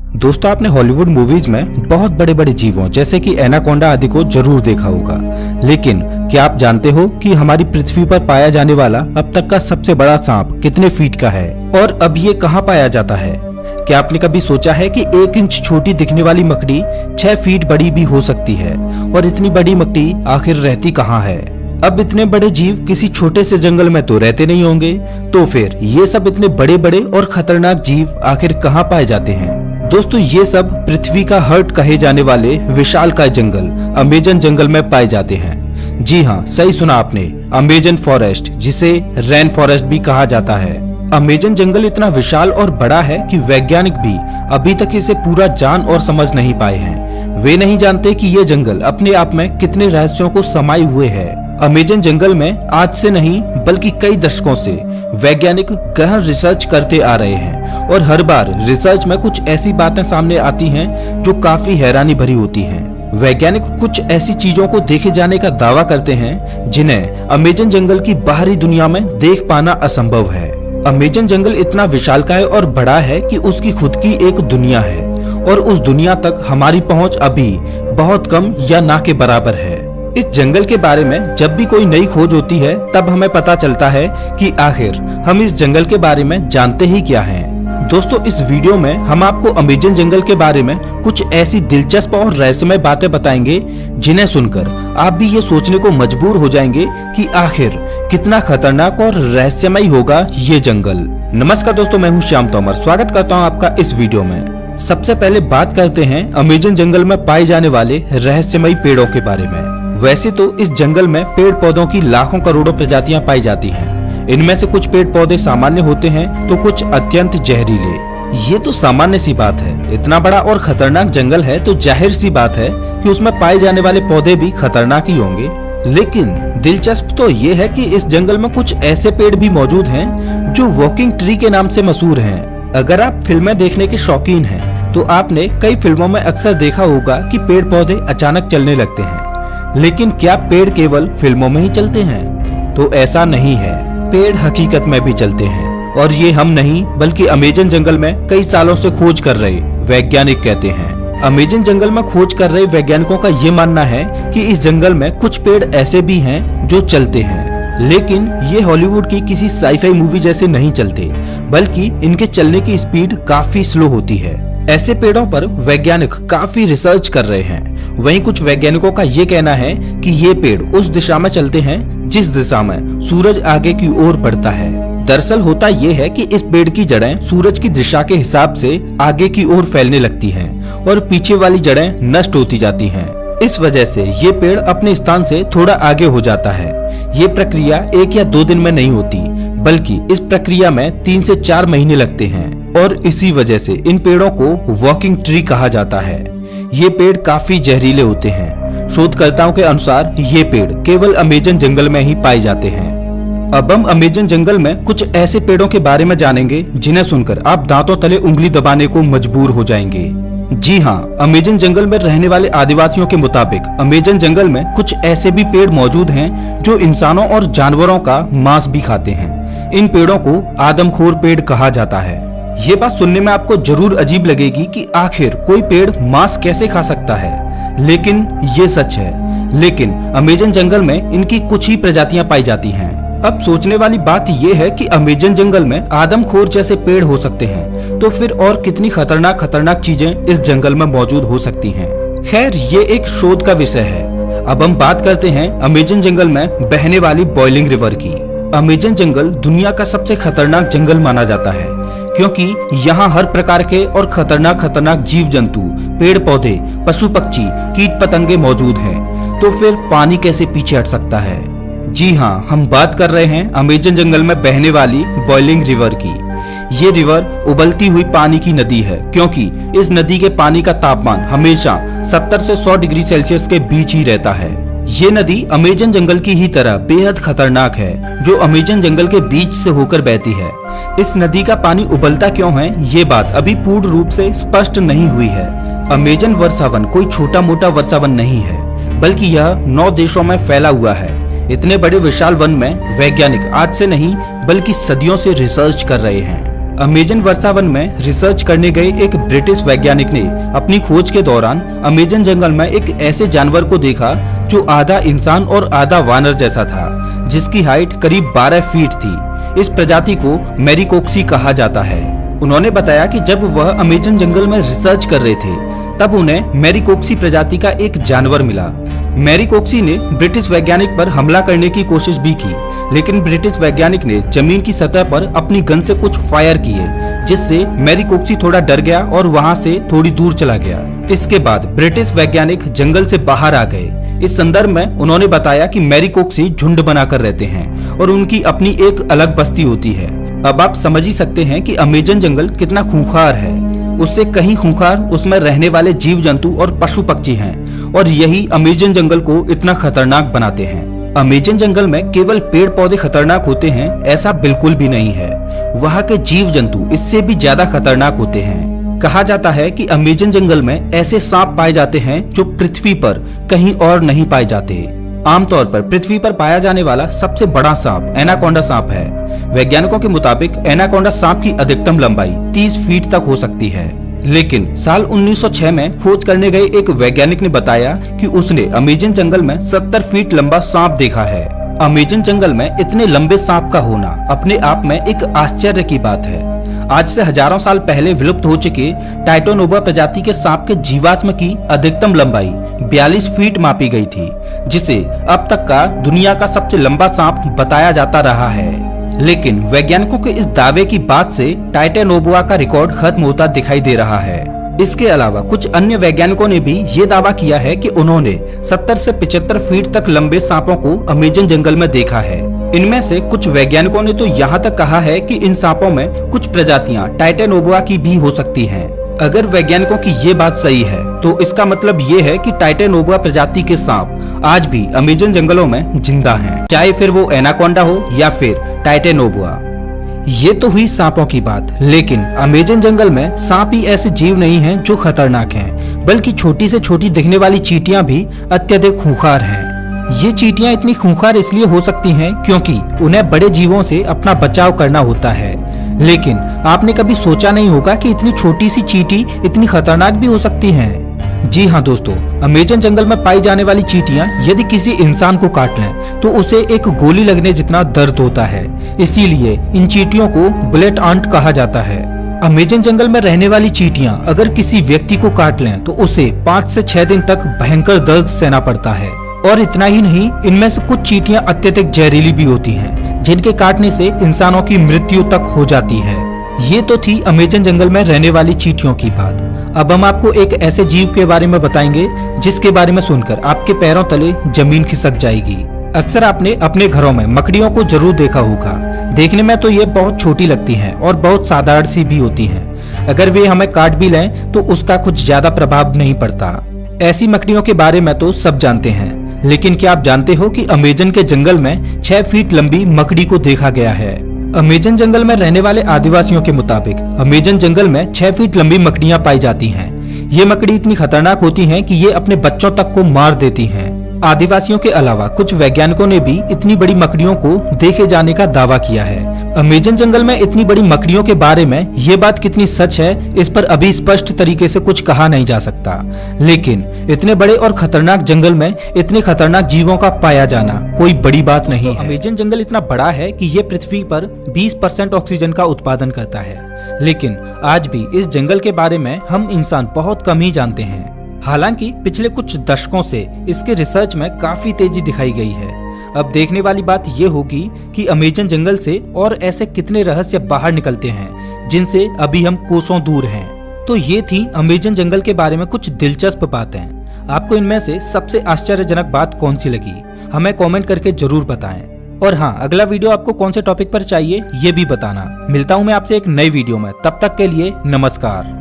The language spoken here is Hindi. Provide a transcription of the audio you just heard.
दोस्तों, आपने हॉलीवुड मूवीज में बहुत बड़े बड़े जीवों जैसे कि एनाकोंडा आदि को जरूर देखा होगा, लेकिन क्या आप जानते हो कि हमारी पृथ्वी पर पाया जाने वाला अब तक का सबसे बड़ा सांप कितने फीट का है और अब ये कहाँ पाया जाता है? क्या आपने कभी सोचा है कि 1 इंच छोटी दिखने वाली मकड़ी 6 फीट बड़ी भी हो सकती है? और इतनी बड़ी मकड़ी आखिर रहती कहाँ है? अब इतने बड़े जीव किसी छोटे से जंगल में तो रहते नहीं होंगे, तो फिर ये सब इतने बड़े बड़े और खतरनाक जीव आखिर कहाँ पाए जाते हैं? दोस्तों, ये सब पृथ्वी का हार्ट कहे जाने वाले विशालकाय जंगल अमेजन जंगल में पाए जाते हैं। जी हाँ, सही सुना आपने, अमेजन फॉरेस्ट, जिसे रेन फॉरेस्ट भी कहा जाता है। अमेजन जंगल इतना विशाल और बड़ा है कि वैज्ञानिक भी अभी तक इसे पूरा जान और समझ नहीं पाए हैं। वे नहीं जानते कि ये जंगल अपने आप में कितने रहस्यों को समाये हुए है। अमेजन जंगल में आज से नहीं बल्कि कई दशकों से वैज्ञानिक गहन रिसर्च करते आ रहे हैं और हर बार रिसर्च में कुछ ऐसी बातें सामने आती हैं जो काफी हैरानी भरी होती हैं। वैज्ञानिक कुछ ऐसी चीजों को देखे जाने का दावा करते हैं जिन्हें अमेजन जंगल की बाहरी दुनिया में देख पाना असंभव है। अमेजन जंगल इतना विशालकाय और बड़ा है कि उसकी खुद की एक दुनिया है और उस दुनिया तक हमारी पहुंच अभी बहुत कम या ना के बराबर है। इस जंगल के बारे में जब भी कोई नई खोज होती है तब हमें पता चलता है कि आखिर हम इस जंगल के बारे में जानते ही क्या हैं। दोस्तों, इस वीडियो में हम आपको अमेजन जंगल के बारे में कुछ ऐसी दिलचस्प और रहस्यमय बातें बताएंगे जिन्हें सुनकर आप भी ये सोचने को मजबूर हो जाएंगे कि आखिर कितना खतरनाक और रहस्यमय होगा ये जंगल। नमस्कार दोस्तों, मैं हूँ श्याम तोमर। स्वागत करता हूँ आपका इस वीडियो में। सबसे पहले बात करते हैं अमेजन जंगल में पाए जाने वाले रहस्यमयी पेड़ों के बारे में। वैसे तो इस जंगल में पेड़ पौधों की लाखों करोड़ों प्रजातियां पाई जाती हैं। इनमें से कुछ पेड़ पौधे सामान्य होते हैं तो कुछ अत्यंत जहरीले। ये तो सामान्य सी बात है, इतना बड़ा और खतरनाक जंगल है तो जाहिर सी बात है कि उसमें पाए जाने वाले पौधे भी खतरनाक ही होंगे। लेकिन दिलचस्प तो ये है कि इस जंगल में कुछ ऐसे पेड़ भी मौजूद हैं जो वॉकिंग ट्री के नाम से मशहूर हैं। अगर आप फिल्में देखने के शौकीन हैं तो आपने कई फिल्मों में अक्सर देखा होगा कि पेड़ पौधे अचानक चलने लगते हैं। लेकिन क्या पेड़ केवल फिल्मों में ही चलते हैं? तो ऐसा नहीं है, पेड़ हकीकत में भी चलते हैं और ये हम नहीं बल्कि अमेजन जंगल में कई सालों से खोज कर रहे वैज्ञानिक कहते हैं। अमेजन जंगल में खोज कर रहे वैज्ञानिकों का ये मानना है कि इस जंगल में कुछ पेड़ ऐसे भी हैं जो चलते हैं, लेकिन ये हॉलीवुड की किसी साईफाई मूवी जैसे नहीं चलते, बल्कि इनके चलने की स्पीड काफी स्लो होती है। ऐसे पेड़ों पर वैज्ञानिक काफी रिसर्च कर रहे हैं। वहीं कुछ वैज्ञानिकों का ये कहना है कि ये पेड़ उस दिशा में चलते हैं जिस दिशा में सूरज आगे की ओर बढ़ता है। दरअसल होता ये है कि इस पेड़ की जड़ें सूरज की दिशा के हिसाब से आगे की ओर फैलने लगती हैं और पीछे वाली जड़ें नष्ट होती जाती हैं। इस वजह से ये पेड़ अपने स्थान से थोड़ा आगे हो जाता है। ये प्रक्रिया 1 या 2 दिन में नहीं होती, बल्कि इस प्रक्रिया में 3 से 4 महीने लगते हैं और इसी वजह से इन पेड़ों को वॉकिंग ट्री कहा जाता है। ये पेड़ काफी जहरीले होते हैं। शोधकर्ताओं के अनुसार ये पेड़ केवल अमेजन जंगल में ही पाए जाते हैं। अब हम अमेजन जंगल में कुछ ऐसे पेड़ों के बारे में जानेंगे जिन्हें सुनकर आप दांतों तले उंगली दबाने को मजबूर हो जाएंगे। जी हाँ, अमेजन जंगल में रहने वाले आदिवासियों के मुताबिक अमेजन जंगल में कुछ ऐसे भी पेड़ मौजूद हैं जो इंसानों और जानवरों का मांस भी खाते हैं। इन पेड़ों को आदमखोर पेड़ कहा जाता है। ये बात सुनने में आपको जरूर अजीब लगेगी कि आखिर कोई पेड़ मांस कैसे खा सकता है, लेकिन ये सच है। लेकिन अमेजन जंगल में इनकी कुछ ही प्रजातियां पाई जाती हैं। अब सोचने वाली बात ये है कि अमेजन जंगल में आदमखोर जैसे पेड़ हो सकते हैं, तो फिर और कितनी खतरनाक चीजें इस जंगल में मौजूद हो सकती हैं। खैर, ये एक शोध का विषय है। अब हम बात करते हैं अमेजन जंगल में बहने वाली बॉइलिंग रिवर की। अमेजन जंगल दुनिया का सबसे खतरनाक जंगल माना जाता है क्योंकि यहाँ हर प्रकार के और खतरनाक जीव जंतु, पेड़ पौधे, पशु पक्षी, कीट पतंगे मौजूद हैं। तो फिर पानी कैसे पीछे हट सकता है? जी हाँ, हम बात कर रहे हैं अमेजन जंगल में बहने वाली बॉइलिंग रिवर की। ये रिवर उबलती हुई पानी की नदी है क्योंकि इस नदी के पानी का तापमान हमेशा 70 से 100 डिग्री सेल्सियस के बीच ही रहता है। ये नदी अमेजन जंगल की ही तरह बेहद खतरनाक है, जो अमेजन जंगल के बीच से होकर बहती है। इस नदी का पानी उबलता क्यों है, ये बात अभी पूर्ण रूप से स्पष्ट नहीं हुई है। अमेजन वर्षावन कोई छोटा मोटा वर्षावन नहीं है, बल्कि यह 9 देशों में फैला हुआ है। इतने बड़े विशाल वन में वैज्ञानिक आज से नहीं बल्कि सदियों से रिसर्च कर रहे हैं। अमेजन वर्षावन में रिसर्च करने गए एक ब्रिटिश वैज्ञानिक ने अपनी खोज के दौरान अमेजन जंगल में एक ऐसे जानवर को देखा जो आधा इंसान और आधा वानर जैसा था, जिसकी हाइट करीब 12 फीट थी। इस प्रजाति को मैरिकोक्सी कहा जाता है। उन्होंने बताया कि जब वह अमेजन जंगल में रिसर्च कर रहे थे तब उन्हें मैरिकोक्सी प्रजाति का एक जानवर मिला। मैरिकोक्सी ने ब्रिटिश वैज्ञानिक पर हमला करने की कोशिश भी की, लेकिन ब्रिटिश वैज्ञानिक ने जमीन की सतह पर अपनी गन से कुछ फायर किए, जिससे मैरिकोक्सी थोड़ा डर गया और वहां से थोड़ी दूर चला गया। इसके बाद ब्रिटिश वैज्ञानिक जंगल से बाहर आ गए। इस संदर्भ में उन्होंने बताया कि मैरिकोक्सी झुंड बनाकर रहते हैं और उनकी अपनी एक अलग बस्ती होती है। अब आप समझ ही सकते हैं कि अमेजन जंगल कितना खूंखार है। उससे कहीं खूंखार उसमें रहने वाले जीव जंतु और पशु पक्षी हैं, और यही अमेजन जंगल को इतना खतरनाक बनाते हैं। अमेजन जंगल में केवल पेड़ पौधे खतरनाक होते हैं ऐसा बिल्कुल भी नहीं है। वहाँ के जीव जंतु इससे भी ज्यादा खतरनाक होते हैं। कहा जाता है कि अमेजन जंगल में ऐसे सांप पाए जाते हैं जो पृथ्वी पर कहीं और नहीं पाए जाते। आमतौर पर पृथ्वी पर पाया जाने वाला सबसे बड़ा सांप एनाकोंडा सांप है। वैज्ञानिकों के मुताबिक एनाकोंडा सांप की अधिकतम लंबाई 30 फीट तक हो सकती है। लेकिन साल 1906 में खोज करने गए एक वैज्ञानिक ने बताया कि उसने अमेजन जंगल में 70 फीट लंबा सांप देखा है। अमेजन जंगल में इतने लंबे सांप का होना अपने आप में एक आश्चर्य की बात है। आज से हजारों साल पहले विलुप्त हो चुके टाइटोनोबा प्रजाति के सांप के जीवाश्म की अधिकतम लंबाई 42 फीट मापी गई थी, जिसे अब तक का दुनिया का सबसे लंबा सांप बताया जाता रहा है। लेकिन वैज्ञानिकों के इस दावे की बात से टाइटोनोबा का रिकॉर्ड खत्म होता दिखाई दे रहा है। इसके अलावा कुछ अन्य वैज्ञानिकों ने भी ये दावा किया है कि उन्होंने 70 से 75 फीट तक लंबे सांपों को अमेजन जंगल में देखा है। इनमें से कुछ वैज्ञानिकों ने तो यहाँ तक कहा है कि इन सांपों में कुछ प्रजातियां टाइटोनोबा की भी हो सकती हैं। अगर वैज्ञानिकों की ये बात सही है तो इसका मतलब ये है कि टाइटोनोबा प्रजाति के सांप आज भी अमेजन जंगलों में जिंदा हैं, चाहे फिर वो एनाकोंडा हो या फिर टाइटोनोबा। ये तो हुई सांपों की बात, लेकिन अमेजन जंगल में सांप ही ऐसे जीव नहीं हैं जो खतरनाक हैं, बल्कि छोटी से छोटी दिखने वाली चींटियां भी अत्यधिक खूंखार हैं। ये चींटियां इतनी खूंखार इसलिए हो सकती हैं क्योंकि उन्हें बड़े जीवों से अपना बचाव करना होता है। लेकिन आपने कभी सोचा नहीं होगा कि इतनी छोटी सी चींटी इतनी खतरनाक भी हो सकती हैं। जी हाँ दोस्तों, अमेजन जंगल में पाई जाने वाली चींटियां यदि किसी इंसान को काट लें तो उसे एक गोली लगने जितना दर्द होता है। इसीलिए इन चींटियों को बुलेट आंट कहा जाता है। अमेजन जंगल में रहने वाली चींटियां अगर किसी व्यक्ति को काट लें तो उसे 5 से 6 दिन तक भयंकर दर्द सहना पड़ता है। और इतना ही नहीं, इनमें से कुछ चींटियां अत्यधिक जहरीली भी होती हैं, जिनके काटने से इंसानों की मृत्यु तक हो जाती है। ये तो थी अमेजन जंगल में रहने वाली चींटियों की बात। अब हम आपको एक ऐसे जीव के बारे में बताएंगे जिसके बारे में सुनकर आपके पैरों तले जमीन खिसक जाएगी। अक्सर आपने अपने घरों में मकड़ियों को जरूर देखा होगा। देखने में तो ये बहुत छोटी लगती हैं और बहुत साधारण सी भी होती हैं। अगर वे हमें काट भी लें तो उसका कुछ ज्यादा प्रभाव नहीं पड़ता। ऐसी मकड़ियों के बारे में तो सब जानते हैं, लेकिन क्या आप जानते हो कि अमेजन के जंगल में 6 फीट लंबी मकड़ी को देखा गया है। अमेजन जंगल में रहने वाले आदिवासियों के मुताबिक अमेजन जंगल में 6 फीट लंबी मकड़ियां पाई जाती हैं। ये मकड़ी इतनी खतरनाक होती हैं कि ये अपने बच्चों तक को मार देती हैं। आदिवासियों के अलावा कुछ वैज्ञानिकों ने भी इतनी बड़ी मकड़ियों को देखे जाने का दावा किया है। अमेजन जंगल में इतनी बड़ी मकड़ियों के बारे में ये बात कितनी सच है, इस पर अभी स्पष्ट तरीके से कुछ कहा नहीं जा सकता। लेकिन इतने बड़े और खतरनाक जंगल में इतने खतरनाक जीवों का पाया जाना कोई बड़ी बात नहीं है। अमेजन जंगल इतना बड़ा है कि ये पृथ्वी पर 20% ऑक्सीजन का उत्पादन करता है, लेकिन आज भी इस जंगल के बारे में हम इंसान बहुत कम ही जानते हैं। हालांकि पिछले कुछ दशकों से इसके रिसर्च में काफी तेजी दिखाई गई है। अब देखने वाली बात ये होगी कि अमेजन जंगल से और ऐसे कितने रहस्य बाहर निकलते हैं जिनसे अभी हम कोसों दूर हैं। तो ये थी अमेजन जंगल के बारे में कुछ दिलचस्प बातें। आपको इनमें से सबसे आश्चर्यजनक बात कौन सी लगी, हमें कमेंट करके जरूर बताएं। और हाँ, अगला वीडियो आपको कौन से टॉपिक पर चाहिए ये भी बताना। मिलता हूँ मैं आपसे एक नई वीडियो में, तब तक के लिए नमस्कार।